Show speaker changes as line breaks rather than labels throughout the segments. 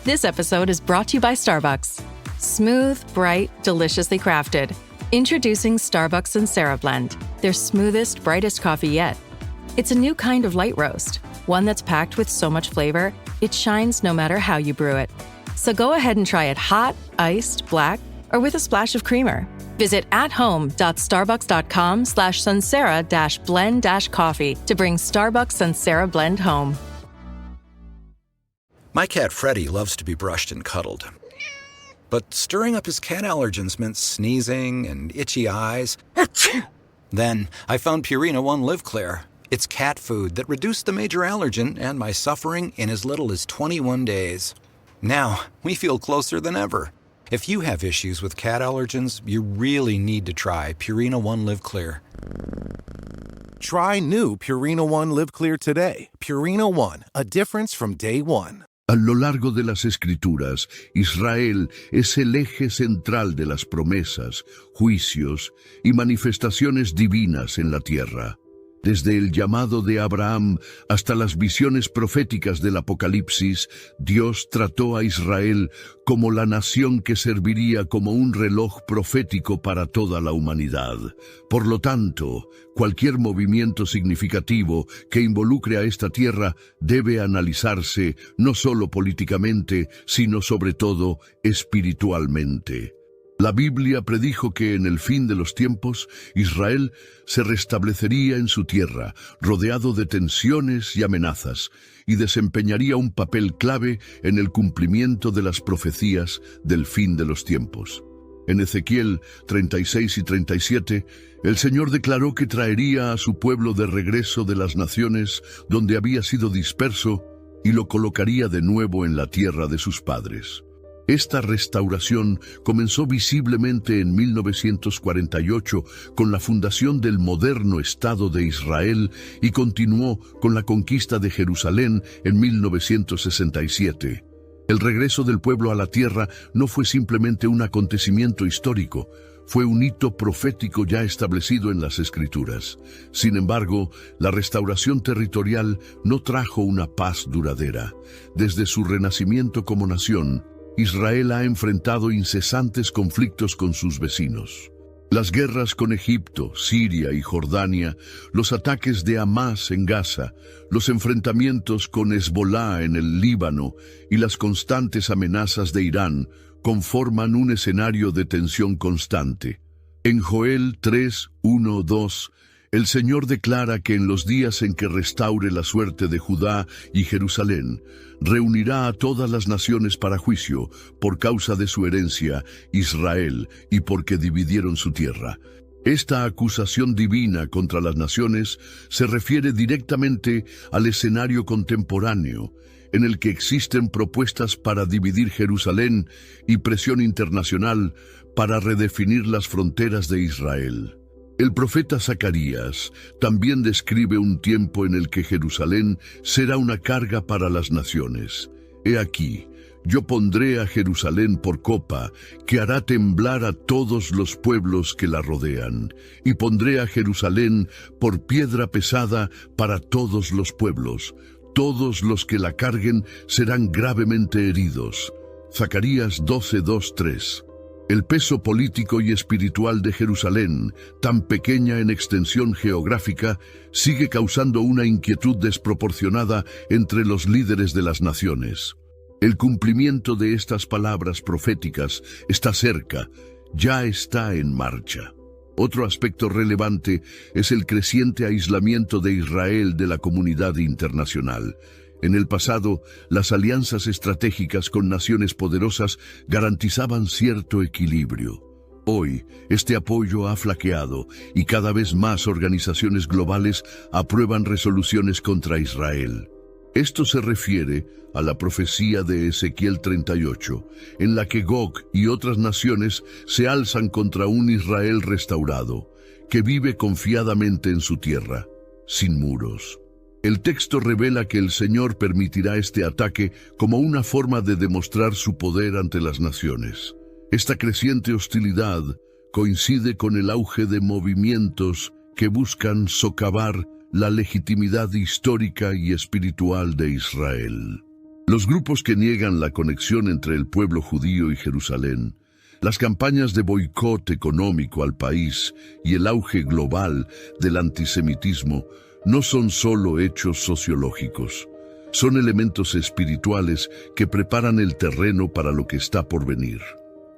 This episode is brought to you by Starbucks. Smooth, bright, deliciously crafted. Introducing Starbucks Sansera Blend, their smoothest, brightest coffee yet. It's a new kind of light roast, one that's packed with so much flavor, it shines no matter how you brew it. So go ahead and try it hot, iced, black, or with a splash of creamer. Visit athome.starbucks.com/Sansera-blend-coffee to bring Starbucks Sansera Blend home.
My cat Freddie loves to be brushed and cuddled. But stirring up his cat allergens meant sneezing and itchy eyes. Then I found Purina One Live Clear. It's cat food that reduced the major allergen and my suffering in as little as 21 days. Now, we feel closer than ever. If you have issues with cat allergens, you really need to try Purina One Live Clear.
Try new Purina One Live Clear today. Purina One, a difference from day one.
A lo largo de las Escrituras, Israel es el eje central de las promesas, juicios y manifestaciones divinas en la tierra. Desde el llamado de Abraham hasta las visiones proféticas del Apocalipsis, Dios trató a Israel como la nación que serviría como un reloj profético para toda la humanidad. Por lo tanto, cualquier movimiento significativo que involucre a esta tierra debe analizarse no solo políticamente, sino sobre todo espiritualmente. La Biblia predijo que en el fin de los tiempos, Israel se restablecería en su tierra, rodeado de tensiones y amenazas, y desempeñaría un papel clave en el cumplimiento de las profecías del fin de los tiempos. En Ezequiel 36 y 37, el Señor declaró que traería a su pueblo de regreso de las naciones donde había sido disperso y lo colocaría de nuevo en la tierra de sus padres. Esta restauración comenzó visiblemente en 1948 con la fundación del moderno Estado de Israel y continuó con la conquista de Jerusalén en 1967. El regreso del pueblo a la tierra no fue simplemente un acontecimiento histórico, fue un hito profético ya establecido en las Escrituras. Sin embargo, la restauración territorial no trajo una paz duradera. Desde su renacimiento como nación, Israel ha enfrentado incesantes conflictos con sus vecinos. Las guerras con Egipto, Siria y Jordania, los ataques de Hamás en Gaza, los enfrentamientos con Hezbolá en el Líbano y las constantes amenazas de Irán conforman un escenario de tensión constante. En Joel 3, 1, 2, el Señor declara que en los días en que restaure la suerte de Judá y Jerusalén, reunirá a todas las naciones para juicio por causa de su herencia, Israel, y porque dividieron su tierra. Esta acusación divina contra las naciones se refiere directamente al escenario contemporáneo, en el que existen propuestas para dividir Jerusalén y presión internacional para redefinir las fronteras de Israel. El profeta Zacarías también describe un tiempo en el que Jerusalén será una carga para las naciones. He aquí, yo pondré a Jerusalén por copa, que hará temblar a todos los pueblos que la rodean, y pondré a Jerusalén por piedra pesada para todos los pueblos. Todos los que la carguen serán gravemente heridos. Zacarías 12, 2, 3. El peso político y espiritual de Jerusalén, tan pequeña en extensión geográfica, sigue causando una inquietud desproporcionada entre los líderes de las naciones. El cumplimiento de estas palabras proféticas está cerca, ya está en marcha. Otro aspecto relevante es el creciente aislamiento de Israel de la comunidad internacional. En el pasado, las alianzas estratégicas con naciones poderosas garantizaban cierto equilibrio. Hoy, este apoyo ha flaqueado y cada vez más organizaciones globales aprueban resoluciones contra Israel. Esto se refiere a la profecía de Ezequiel 38, en la que Gog y otras naciones se alzan contra un Israel restaurado, que vive confiadamente en su tierra, sin muros. El texto revela que el Señor permitirá este ataque como una forma de demostrar su poder ante las naciones. Esta creciente hostilidad coincide con el auge de movimientos que buscan socavar la legitimidad histórica y espiritual de Israel. Los grupos que niegan la conexión entre el pueblo judío y Jerusalén, las campañas de boicot económico al país y el auge global del antisemitismo no son solo hechos sociológicos, son elementos espirituales que preparan el terreno para lo que está por venir.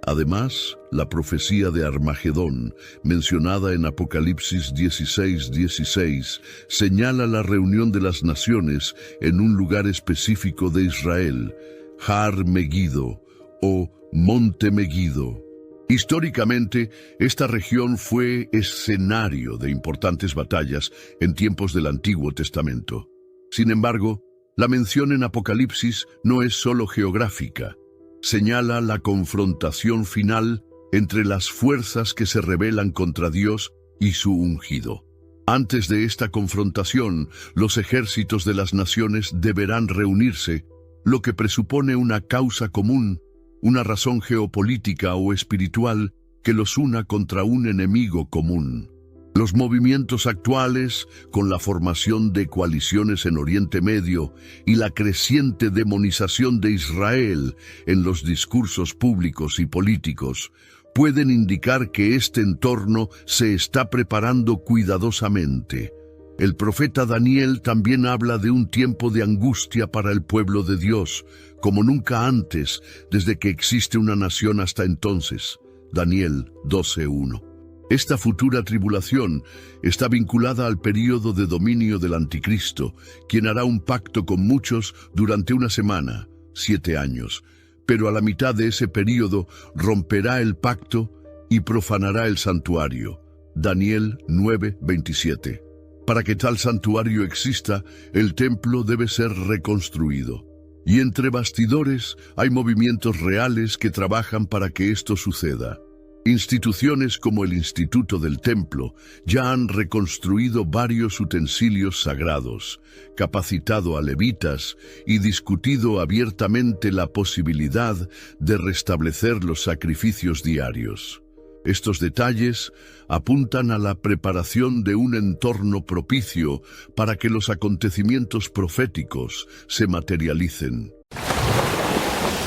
Además, la profecía de Armagedón, mencionada en Apocalipsis 16:16, señala la reunión de las naciones en un lugar específico de Israel, Har Megiddo o Monte Megiddo. Históricamente, esta región fue escenario de importantes batallas en tiempos del Antiguo Testamento. Sin embargo, la mención en Apocalipsis no es solo geográfica. Señala la confrontación final entre las fuerzas que se rebelan contra Dios y su ungido. Antes de esta confrontación, los ejércitos de las naciones deberán reunirse, lo que presupone una causa común, una razón geopolítica o espiritual que los una contra un enemigo común. Los movimientos actuales, con la formación de coaliciones en Oriente Medio y la creciente demonización de Israel en los discursos públicos y políticos, pueden indicar que este entorno se está preparando cuidadosamente. El profeta Daniel también habla de un tiempo de angustia para el pueblo de Dios, como nunca antes, desde que existe una nación hasta entonces. Daniel 12:1. Esta futura tribulación está vinculada al período de dominio del Anticristo, quien hará un pacto con muchos durante una semana, 7 años, pero a la mitad de ese período romperá el pacto y profanará el santuario. Daniel 9:27. Para que tal santuario exista, el templo debe ser reconstruido. Y entre bastidores hay movimientos reales que trabajan para que esto suceda. Instituciones como el Instituto del Templo ya han reconstruido varios utensilios sagrados, capacitado a levitas y discutido abiertamente la posibilidad de restablecer los sacrificios diarios. Estos detalles apuntan a la preparación de un entorno propicio para que los acontecimientos proféticos se materialicen.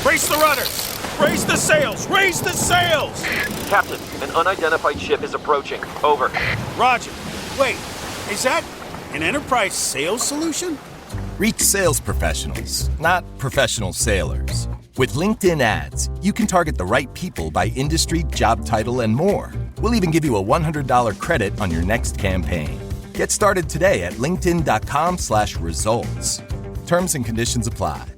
Brace the rudders! Raise the sails! Raise the sails!
Captain, an unidentified ship is approaching. Over.
Roger. Wait, is that an Enterprise sales solution?
Reach sales professionals, not professional sailors. With LinkedIn ads, you can target the right people by industry, job title, and more. We'll even give you a $100 credit on your next campaign. Get started today at linkedin.com/results. Terms and conditions apply.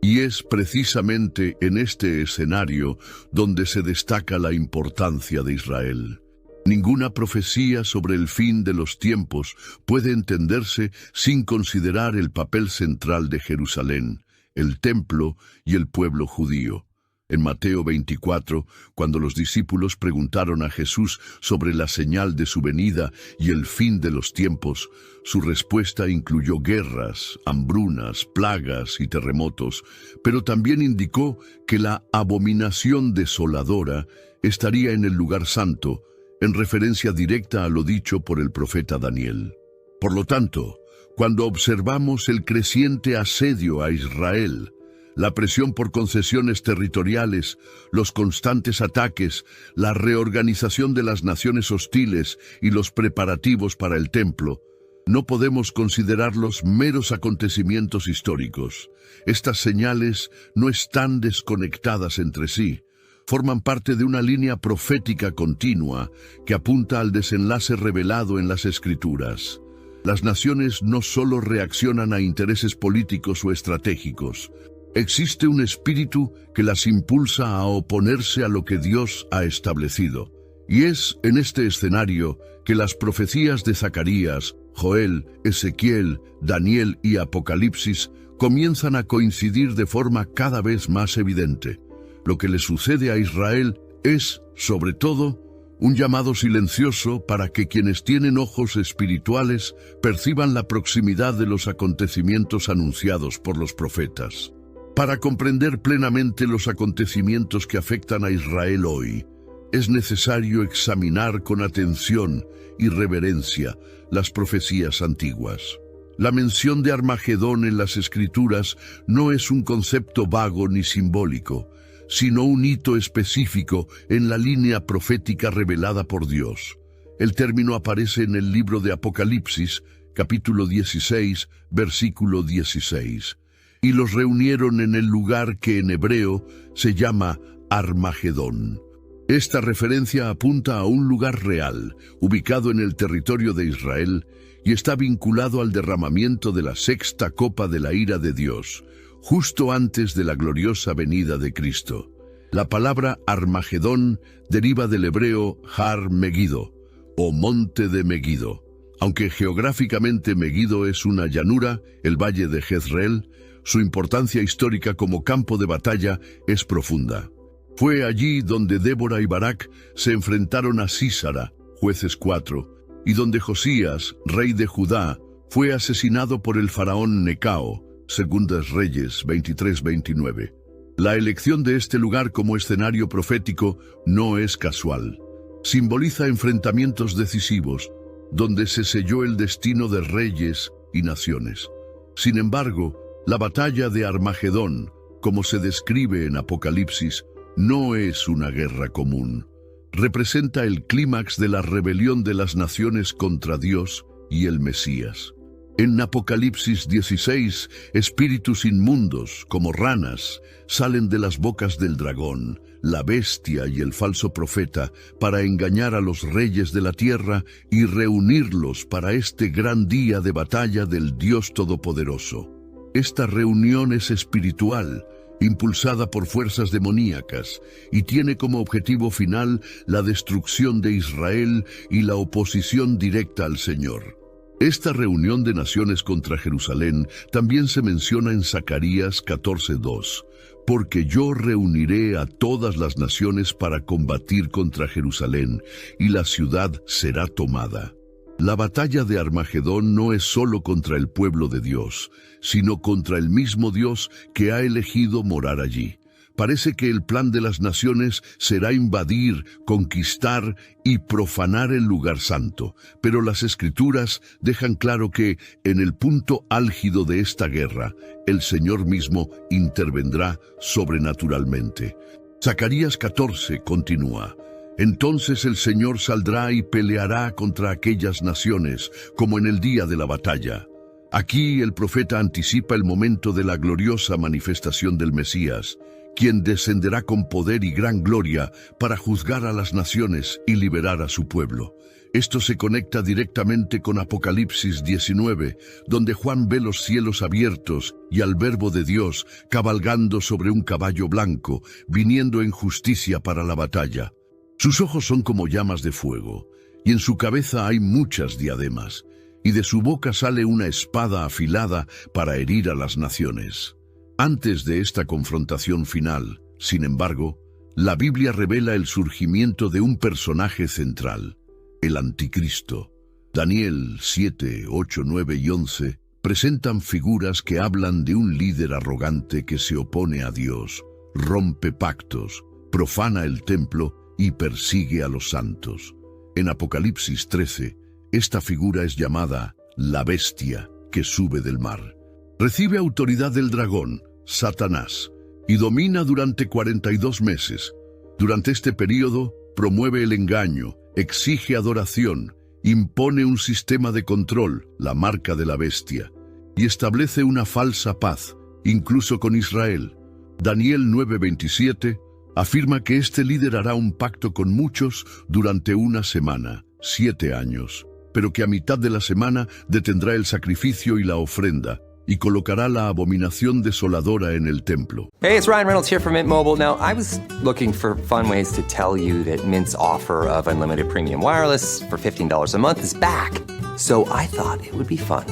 Y es precisamente en este escenario donde se destaca la importancia de Israel. Ninguna profecía sobre el fin de los tiempos puede entenderse sin considerar el papel central de Jerusalén, el templo y el pueblo judío. En Mateo 24, cuando los discípulos preguntaron a Jesús sobre la señal de su venida y el fin de los tiempos, su respuesta incluyó guerras, hambrunas, plagas y terremotos, pero también indicó que la abominación desoladora estaría en el lugar santo, en referencia directa a lo dicho por el profeta Daniel. Por lo tanto, cuando observamos el creciente asedio a Israel, la presión por concesiones territoriales, los constantes ataques, la reorganización de las naciones hostiles y los preparativos para el templo, no podemos considerarlos meros acontecimientos históricos. Estas señales no están desconectadas entre sí. Forman parte de una línea profética continua que apunta al desenlace revelado en las Escrituras. Las naciones no solo reaccionan a intereses políticos o estratégicos. Existe un espíritu que las impulsa a oponerse a lo que Dios ha establecido. Y es en este escenario que las profecías de Zacarías, Joel, Ezequiel, Daniel y Apocalipsis comienzan a coincidir de forma cada vez más evidente. Lo que le sucede a Israel es, sobre todo, un llamado silencioso para que quienes tienen ojos espirituales perciban la proximidad de los acontecimientos anunciados por los profetas. Para comprender plenamente los acontecimientos que afectan a Israel hoy, es necesario examinar con atención y reverencia las profecías antiguas. La mención de Armagedón en las Escrituras no es un concepto vago ni simbólico, sino un hito específico en la línea profética revelada por Dios. El término aparece en el libro de Apocalipsis, capítulo 16, versículo 16. Y los reunieron en el lugar que en hebreo se llama Armagedón. Esta referencia apunta a un lugar real, ubicado en el territorio de Israel, y está vinculado al derramamiento de la sexta copa de la ira de Dios, justo antes de la gloriosa venida de Cristo. La palabra Armagedón deriva del hebreo Har Megiddo, o monte de Megiddo. Aunque geográficamente Megiddo es una llanura, el valle de Jezreel, su importancia histórica como campo de batalla es profunda. Fue allí donde Débora y Barak se enfrentaron a Sísara, Jueces 4, y donde Josías, rey de Judá, fue asesinado por el faraón Necao, Segundas Reyes 23-29. La elección de este lugar como escenario profético no es casual. Simboliza enfrentamientos decisivos, donde se selló el destino de reyes y naciones. Sin embargo, la batalla de Armagedón, como se describe en Apocalipsis, no es una guerra común. Representa el clímax de la rebelión de las naciones contra Dios y el Mesías. En Apocalipsis 16, espíritus inmundos, como ranas, salen de las bocas del dragón, la bestia y el falso profeta, para engañar a los reyes de la tierra y reunirlos para este gran día de batalla del Dios Todopoderoso. Esta reunión es espiritual, impulsada por fuerzas demoníacas, y tiene como objetivo final la destrucción de Israel y la oposición directa al Señor. Esta reunión de naciones contra Jerusalén también se menciona en Zacarías 14:2, porque yo reuniré a todas las naciones para combatir contra Jerusalén, y la ciudad será tomada. La batalla de Armagedón no es solo contra el pueblo de Dios, sino contra el mismo Dios que ha elegido morar allí. Parece que el plan de las naciones será invadir, conquistar y profanar el lugar santo, pero las Escrituras dejan claro que, en el punto álgido de esta guerra, el Señor mismo intervendrá sobrenaturalmente. Zacarías 14 continúa: entonces el Señor saldrá y peleará contra aquellas naciones, como en el día de la batalla. Aquí el profeta anticipa el momento de la gloriosa manifestación del Mesías, quien descenderá con poder y gran gloria para juzgar a las naciones y liberar a su pueblo. Esto se conecta directamente con Apocalipsis 19, donde Juan ve los cielos abiertos y al Verbo de Dios cabalgando sobre un caballo blanco, viniendo en justicia para la batalla. Sus ojos son como llamas de fuego, y en su cabeza hay muchas diademas, y de su boca sale una espada afilada para herir a las naciones. Antes de esta confrontación final, sin embargo, la Biblia revela el surgimiento de un personaje central, el Anticristo. Daniel 7, 8, 9 y 11 presentan figuras que hablan de un líder arrogante que se opone a Dios, rompe pactos, profana el templo y persigue a los santos. En Apocalipsis 13, esta figura es llamada la bestia que sube del mar. Recibe autoridad del dragón, Satanás, y domina durante 42 meses. Durante este período, promueve el engaño, exige adoración, impone un sistema de control, la marca de la bestia, y establece una falsa paz, incluso con Israel. Daniel 9:27 afirma que este líder hará un pacto con muchos durante una semana, 7 años, pero que a mitad de la semana detendrá el sacrificio y la ofrenda, y colocará la abominación desoladora en el templo.
Hey, it's Ryan Reynolds here from Mint Mobile. Now, I was looking for fun ways to tell you that Mint's offer of unlimited premium wireless for $15 a month is back. So I thought it would be fun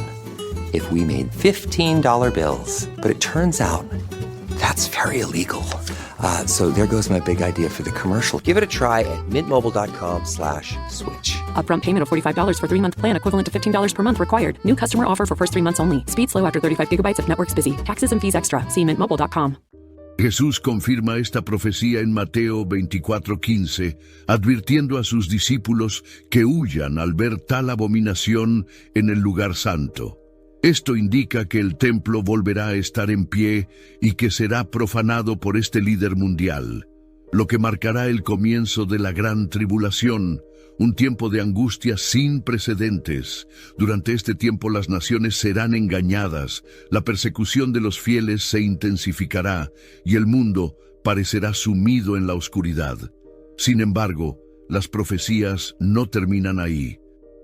if we made $15 bills. But it turns out that's very illegal. So there goes my big idea for the commercial. Give it a try at mintmobile.com/switch.
Upfront payment of $45 for 3-month plan equivalent to $15 per month required. New customer offer for first 3 months only. Speed slow after 35 gigabytes if network's busy. Taxes and fees extra. See mintmobile.com.
Jesús confirma esta profecía en Mateo 24:15, advirtiendo a sus discípulos que huyan al ver tal abominación en el lugar santo. Esto indica que el templo volverá a estar en pie y que será profanado por este líder mundial, lo que marcará el comienzo de la gran tribulación, un tiempo de angustia sin precedentes. Durante este tiempo las naciones serán engañadas, la persecución de los fieles se intensificará y el mundo parecerá sumido en la oscuridad. Sin embargo, las profecías no terminan ahí.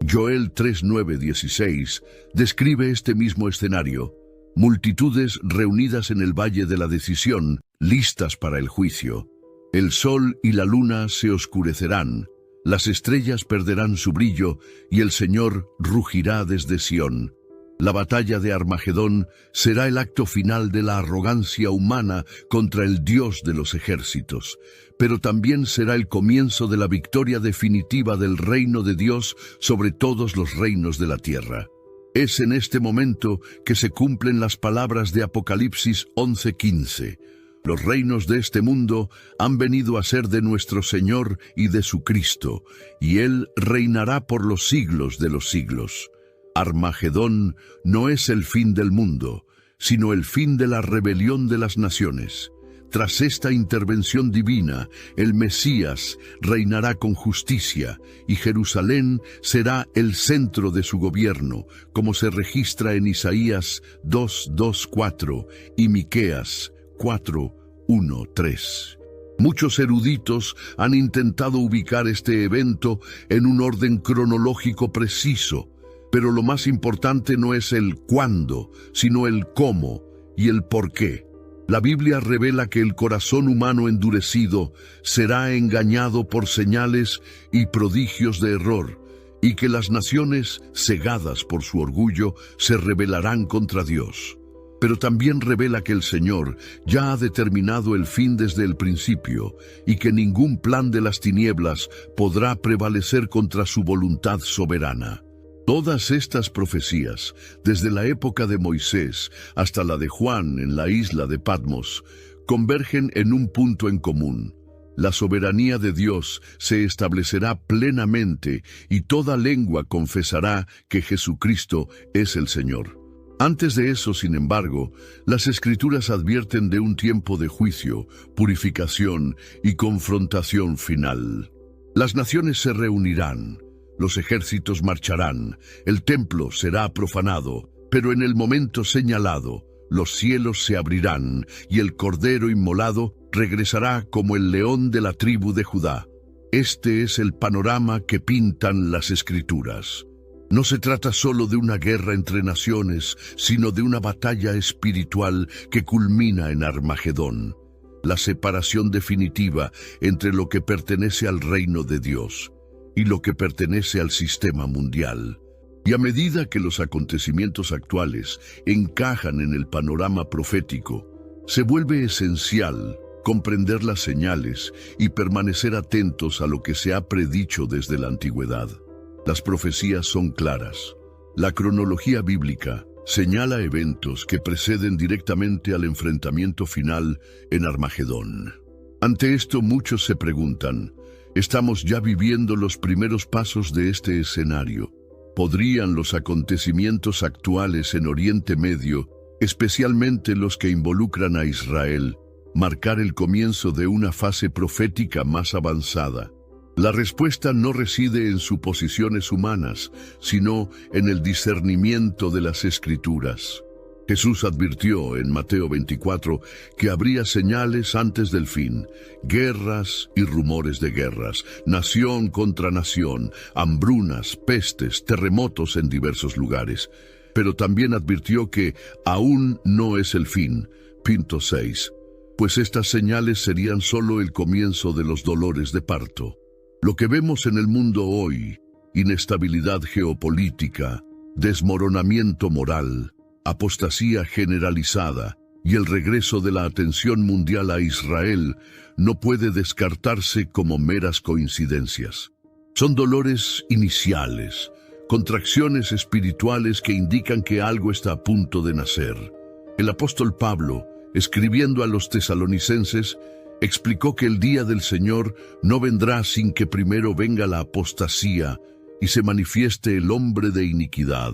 Joel 3:9-16 describe este mismo escenario: multitudes reunidas en el valle de la decisión, listas para el juicio. El sol y la luna se oscurecerán, las estrellas perderán su brillo y el Señor rugirá desde Sión. La batalla de Armagedón será el acto final de la arrogancia humana contra el Dios de los ejércitos, pero también será el comienzo de la victoria definitiva del reino de Dios sobre todos los reinos de la tierra. Es en este momento que se cumplen las palabras de Apocalipsis 11:15. Los reinos de este mundo han venido a ser de nuestro Señor y de su Cristo, y Él reinará por los siglos de los siglos. Armagedón no es el fin del mundo, sino el fin de la rebelión de las naciones. Tras esta intervención divina, el Mesías reinará con justicia y Jerusalén será el centro de su gobierno, como se registra en Isaías 2:2-4 y Miqueas 4:1-3. Muchos eruditos han intentado ubicar este evento en un orden cronológico preciso, pero lo más importante no es el cuándo, sino el cómo y el por qué. La Biblia revela que el corazón humano endurecido será engañado por señales y prodigios de error, y que las naciones, cegadas por su orgullo, se rebelarán contra Dios. Pero también revela que el Señor ya ha determinado el fin desde el principio, y que ningún plan de las tinieblas podrá prevalecer contra su voluntad soberana. Todas estas profecías, desde la época de Moisés hasta la de Juan en la isla de Patmos, convergen en un punto en común. La soberanía de Dios se establecerá plenamente y toda lengua confesará que Jesucristo es el Señor. Antes de eso, sin embargo, las Escrituras advierten de un tiempo de juicio, purificación y confrontación final. Las naciones se reunirán. Los ejércitos marcharán, el templo será profanado, pero en el momento señalado, los cielos se abrirán y el Cordero inmolado regresará como el león de la tribu de Judá. Este es el panorama que pintan las Escrituras. No se trata solo de una guerra entre naciones, sino de una batalla espiritual que culmina en Armagedón, la separación definitiva entre lo que pertenece al reino de Dios y lo que pertenece al sistema mundial. Y a medida que los acontecimientos actuales encajan en el panorama profético, se vuelve esencial comprender las señales y permanecer atentos a lo que se ha predicho desde la antigüedad. Las profecías son claras. La cronología bíblica señala eventos que preceden directamente al enfrentamiento final en Armagedón. Ante esto, muchos se preguntan: ¿estamos ya viviendo los primeros pasos de este escenario? ¿Podrían los acontecimientos actuales en Oriente Medio, especialmente los que involucran a Israel, marcar el comienzo de una fase profética más avanzada? La respuesta no reside en suposiciones humanas, sino en el discernimiento de las Escrituras. Jesús advirtió en Mateo 24 que habría señales antes del fin, guerras y rumores de guerras, nación contra nación, hambrunas, pestes, terremotos en diversos lugares. Pero también advirtió que aún no es el fin, Pinto 6, pues estas señales serían solo el comienzo de los dolores de parto. Lo que vemos en el mundo hoy, inestabilidad geopolítica, desmoronamiento moral, apostasía generalizada y el regreso de la atención mundial a Israel, no puede descartarse como meras coincidencias. Son dolores iniciales, contracciones espirituales que indican que algo está a punto de nacer. El apóstol Pablo, escribiendo a los tesalonicenses, explicó que el día del Señor no vendrá sin que primero venga la apostasía y se manifieste el hombre de iniquidad,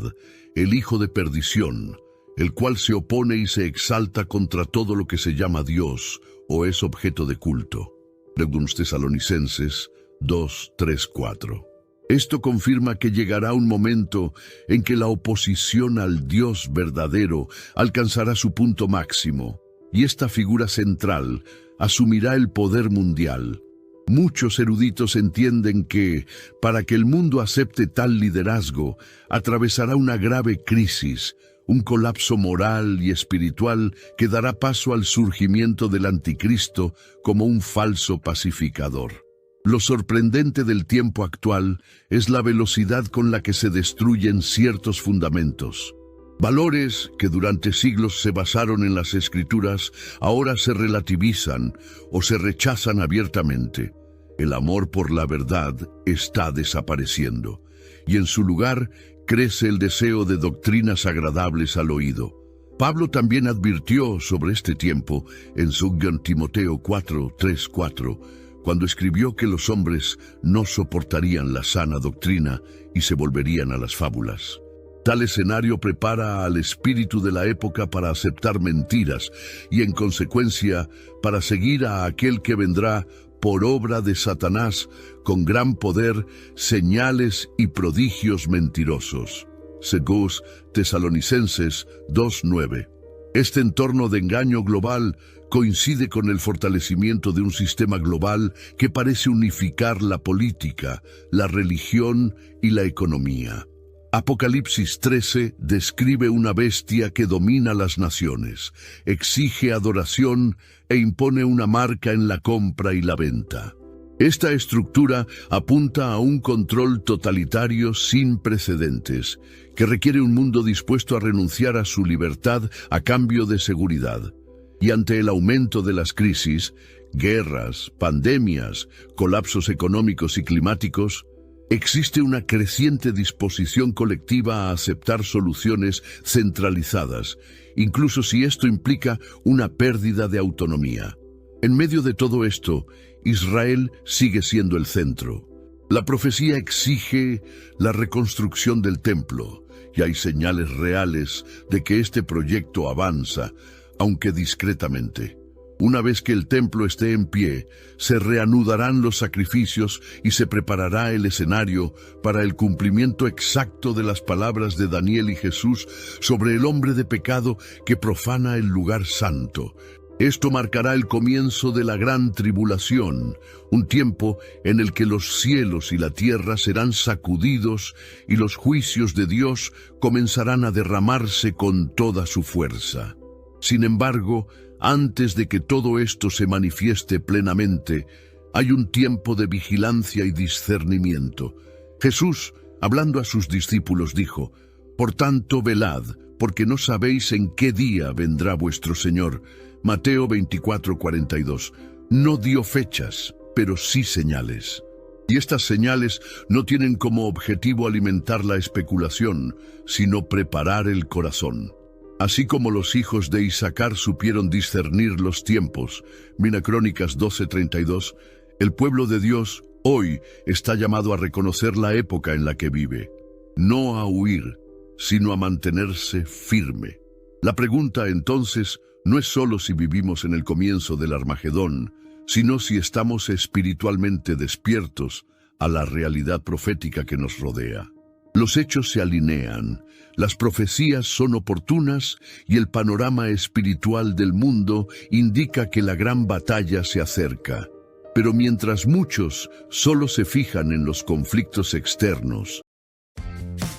el hijo de perdición, el cual se opone y se exalta contra todo lo que se llama Dios o es objeto de culto. Según Tesalonicenses 2, 3, 4. Esto confirma que llegará un momento en que la oposición al Dios verdadero alcanzará su punto máximo, y esta figura central asumirá el poder mundial. Muchos eruditos entienden que, para que el mundo acepte tal liderazgo, atravesará una grave crisis, un colapso moral y espiritual que dará paso al surgimiento del anticristo como un falso pacificador. Lo sorprendente del tiempo actual es la velocidad con la que se destruyen ciertos fundamentos. Valores que durante siglos se basaron en las Escrituras ahora se relativizan o se rechazan abiertamente. El amor por la verdad está desapareciendo, y en su lugar crece el deseo de doctrinas agradables al oído. Pablo también advirtió sobre este tiempo en 2 Timoteo 4, 3, 4, cuando escribió que los hombres no soportarían la sana doctrina y se volverían a las fábulas. Tal escenario prepara al espíritu de la época para aceptar mentiras y, en consecuencia, para seguir a aquel que vendrá por obra de Satanás con gran poder, señales y prodigios mentirosos. Según Tesalonicenses 2:9. Este entorno de engaño global coincide con el fortalecimiento de un sistema global que parece unificar la política, la religión y la economía. Apocalipsis 13 describe una bestia que domina las naciones, exige adoración e impone una marca en la compra y la venta. Esta estructura apunta a un control totalitario sin precedentes, que requiere un mundo dispuesto a renunciar a su libertad a cambio de seguridad. Y ante el aumento de las crisis, guerras, pandemias, colapsos económicos y climáticos, existe una creciente disposición colectiva a aceptar soluciones centralizadas, incluso si esto implica una pérdida de autonomía. En medio de todo esto, Israel sigue siendo el centro. La profecía exige la reconstrucción del templo, y hay señales reales de que este proyecto avanza, aunque discretamente. Una vez que el templo esté en pie, se reanudarán los sacrificios y se preparará el escenario para el cumplimiento exacto de las palabras de Daniel y Jesús sobre el hombre de pecado que profana el lugar santo. Esto marcará el comienzo de la gran tribulación, un tiempo en el que los cielos y la tierra serán sacudidos y los juicios de Dios comenzarán a derramarse con toda su fuerza. Sin embargo, antes de que todo esto se manifieste plenamente, hay un tiempo de vigilancia y discernimiento. Jesús, hablando a sus discípulos, dijo: «Por tanto, velad, porque no sabéis en qué día vendrá vuestro Señor». Mateo 24:42. No dio fechas, pero sí señales. Y estas señales no tienen como objetivo alimentar la especulación, sino preparar el corazón. Así como los hijos de Isaacar supieron discernir los tiempos, mira Crónicas 12:32, el pueblo de Dios hoy está llamado a reconocer la época en la que vive, no a huir, sino a mantenerse firme. La pregunta entonces no es solo si vivimos en el comienzo del Armagedón, sino si estamos espiritualmente despiertos a la realidad profética que nos rodea. Los hechos se alinean, las profecías son oportunas y el panorama espiritual del mundo indica que la gran batalla se acerca. Pero mientras muchos solo se fijan en los conflictos externos.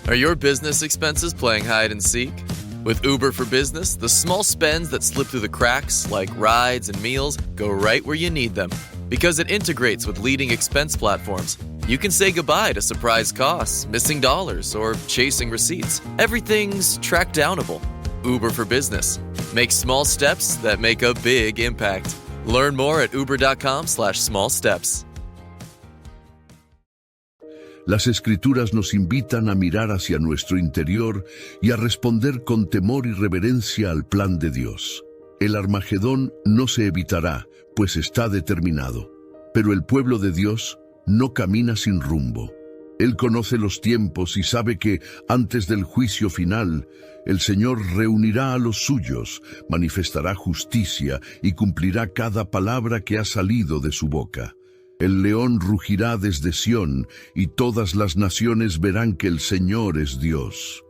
Are your business expenses playing hide and seek? With Uber for Business, the small spends that slip through the cracks, like rides and meals, go right where you need them. Because it integrates with leading expense platforms, you can say goodbye to surprise costs, missing dollars, or chasing receipts. Everything's track-downable. Uber for Business. Make small steps that make a big impact. Learn more at uber.com/smallsteps.
Las Escrituras nos invitan a mirar hacia nuestro interior y a responder con temor y reverencia al plan de Dios. El Armagedón no se evitará, pues está determinado. Pero el pueblo de Dios no camina sin rumbo. Él conoce los tiempos y sabe que, antes del juicio final, el Señor reunirá a los suyos, manifestará justicia y cumplirá cada palabra que ha salido de su boca. El león rugirá desde Sión, y todas las naciones verán que el Señor es Dios.